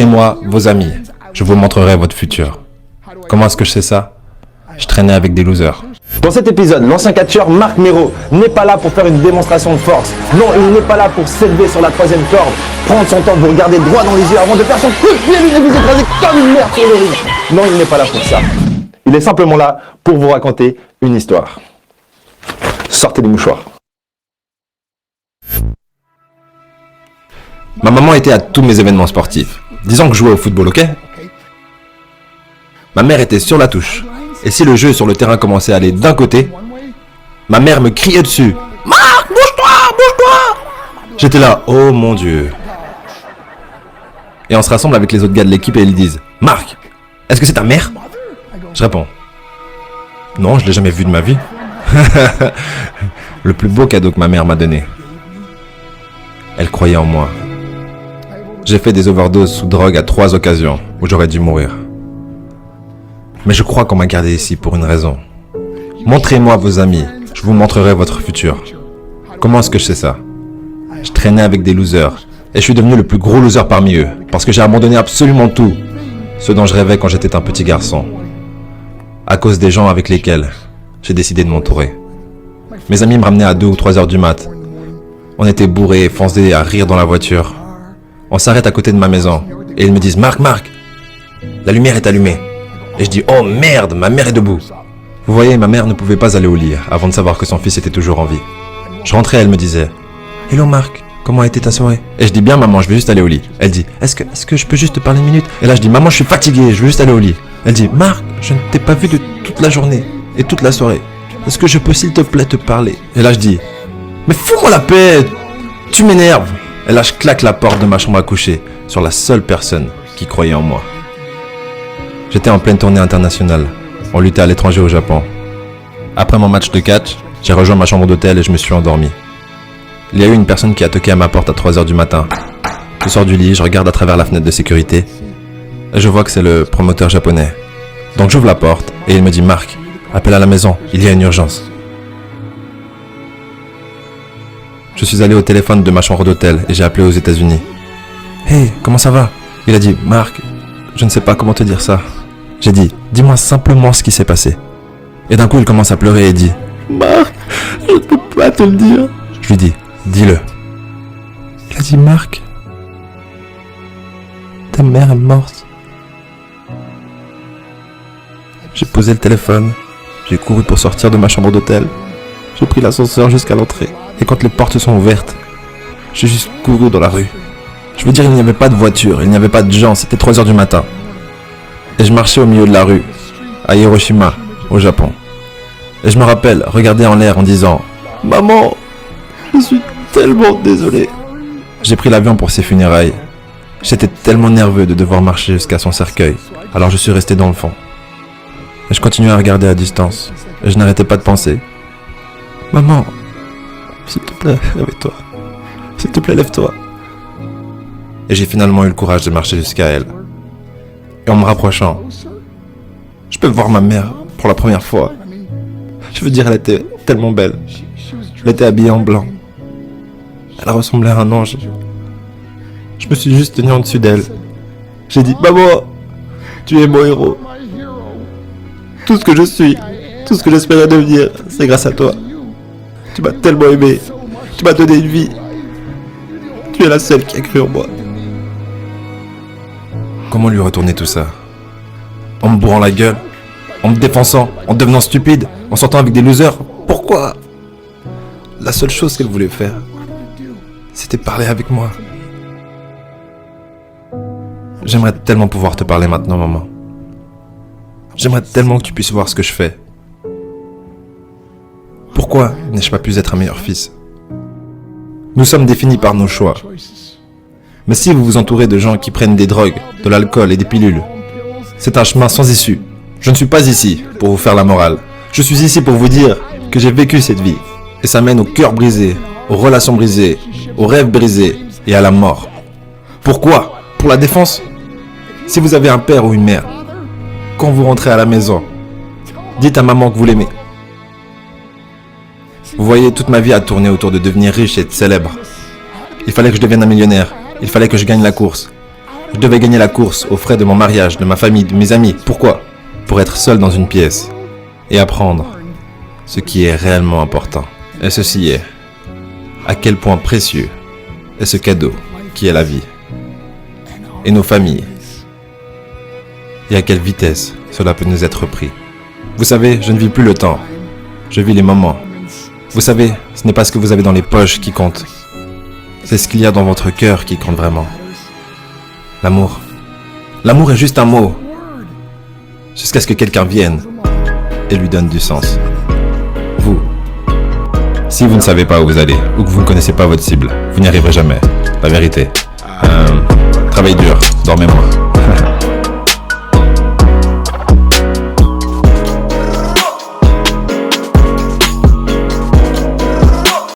Montrez-moi vos amis. Je vous montrerai votre futur. Comment est-ce que je sais ça? Je traînais avec des losers. Dans cet épisode, l'ancien catcheur Marc Mero n'est pas là pour faire une démonstration de force. Non, il n'est pas là pour s'élever sur la troisième corde, prendre son temps de vous regarder droit dans les yeux avant de faire son coup de pied et vous écraser comme une merde sur le ring. Non, il n'est pas là pour ça. Il est simplement là pour vous raconter une histoire. Sortez les mouchoirs. Ma maman était à tous mes événements sportifs. Disons que je jouais au football, ok? Ma mère était sur la touche. Et si le jeu sur le terrain commençait à aller d'un côté, ma mère me criait dessus. Marc, bouge-toi, bouge-toi! J'étais là, oh mon Dieu. Et on se rassemble avec les autres gars de l'équipe et ils disent, Marc, est-ce que c'est ta mère? Je réponds, non, je l'ai jamais vue de ma vie. Le plus beau cadeau que ma mère m'a donné. Elle croyait en moi. J'ai fait des overdoses sous drogue à 3 occasions où j'aurais dû mourir. Mais je crois qu'on m'a gardé ici pour une raison. Montrez-moi vos amis, je vous montrerai votre futur. Comment est-ce que je sais ça? Je traînais avec des losers et je suis devenu le plus gros loser parmi eux parce que j'ai abandonné absolument tout, ce dont je rêvais quand j'étais un petit garçon. À cause des gens avec lesquels j'ai décidé de m'entourer. Mes amis me ramenaient à 2 ou 3 heures du mat. On était bourrés et foncés à rire dans la voiture. On s'arrête à côté de ma maison et ils me disent « Marc, la lumière est allumée ». Et je dis, oh merde, ma mère est debout. Vous voyez, ma mère ne pouvait pas aller au lit avant de savoir que son fils était toujours en vie. Je rentrais, elle me disait, hello Marc, comment a été ta soirée? Et je dis, bien maman, je vais juste aller au lit. Elle dit, est-ce que je peux juste te parler une minute? Et là je dis, maman, je suis fatigué, je veux juste aller au lit. Elle dit, Marc, je ne t'ai pas vu de toute la journée et toute la soirée. Est-ce que je peux s'il te plaît te parler? Et là je dis, mais fous-moi la paix, tu m'énerves. Et là je claque la porte de ma chambre à coucher sur la seule personne qui croyait en moi. J'étais en pleine tournée internationale. On luttait à l'étranger au Japon. Après mon match de catch, j'ai rejoint ma chambre d'hôtel et je me suis endormi. Il y a eu une personne qui a toqué à ma porte à 3 heures du matin. Je sors du lit, je regarde à travers la fenêtre de sécurité et je vois que c'est le promoteur japonais. Donc j'ouvre la porte et il me dit « Marc, appelle à la maison, il y a une urgence ». Je suis allé au téléphone de ma chambre d'hôtel et j'ai appelé aux États-Unis. « Hey, comment ça va ?» Il a dit « Marc, je ne sais pas comment te dire ça. » J'ai dit, dis-moi simplement ce qui s'est passé. Et d'un coup, il commence à pleurer et dit, Marc, je ne peux pas te le dire. Je lui dis, dis-le. Il a dit, Marc, ta mère est morte. J'ai posé le téléphone, j'ai couru pour sortir de ma chambre d'hôtel. J'ai pris l'ascenseur jusqu'à l'entrée. Et quand les portes sont ouvertes, j'ai juste couru dans la rue. Je veux dire, il n'y avait pas de voiture, il n'y avait pas de gens, c'était 3 heures du matin. Et je marchais au milieu de la rue, à Hiroshima, au Japon. Et je me rappelle regarder en l'air en disant « Maman, je suis tellement désolé ». J'ai pris l'avion pour ses funérailles. J'étais tellement nerveux de devoir marcher jusqu'à son cercueil, alors je suis resté dans le fond. Et je continuais à regarder à distance, et je n'arrêtais pas de penser « Maman, s'il te plaît, réveille-toi. S'il te plaît, lève-toi. » Et j'ai finalement eu le courage de marcher jusqu'à elle. Et en me rapprochant, je peux voir ma mère pour la première fois. Je veux dire, elle était tellement belle. Elle était habillée en blanc. Elle ressemblait à un ange. Je me suis juste tenu en dessus d'elle. J'ai dit, maman, tu es mon héros. Tout ce que je suis, tout ce que j'espérais devenir, c'est grâce à toi. Tu m'as tellement aimé. Tu m'as donné une vie. Tu es la seule qui a cru en moi. Comment lui retourner tout ça? En me bourrant la gueule? En me défonçant? En devenant stupide? En sortant avec des losers? Pourquoi? La seule chose qu'elle voulait faire, c'était parler avec moi. J'aimerais tellement pouvoir te parler maintenant, maman. J'aimerais tellement que tu puisses voir ce que je fais. Pourquoi n'ai-je pas pu être un meilleur fils? Nous sommes définis par nos choix. Mais si vous vous entourez de gens qui prennent des drogues, de l'alcool et des pilules, c'est un chemin sans issue. Je ne suis pas ici pour vous faire la morale. Je suis ici pour vous dire que j'ai vécu cette vie. Et ça mène au cœur brisé, aux relations brisées, aux rêves brisés et à la mort. Pourquoi? Pour la défense? Si vous avez un père ou une mère, quand vous rentrez à la maison, dites à maman que vous l'aimez. Vous voyez, toute ma vie a tourné autour de devenir riche et célèbre. Il fallait que je devienne un millionnaire. Il fallait que je gagne la course. Je devais gagner la course aux frais de mon mariage, de ma famille, de mes amis. Pourquoi? Pour être seul dans une pièce et apprendre ce qui est réellement important. Et ceci est à quel point précieux est ce cadeau qui est la vie et nos familles. Et à quelle vitesse cela peut nous être pris. Vous savez, je ne vis plus le temps. Je vis les moments. Vous savez, ce n'est pas ce que vous avez dans les poches qui compte. C'est ce qu'il y a dans votre cœur qui compte vraiment. L'amour. L'amour est juste un mot. Jusqu'à ce que quelqu'un vienne et lui donne du sens. Vous. Si vous ne savez pas où vous allez, ou que vous ne connaissez pas votre cible, vous n'y arriverez jamais. La vérité. Travaillez dur, dormez moins.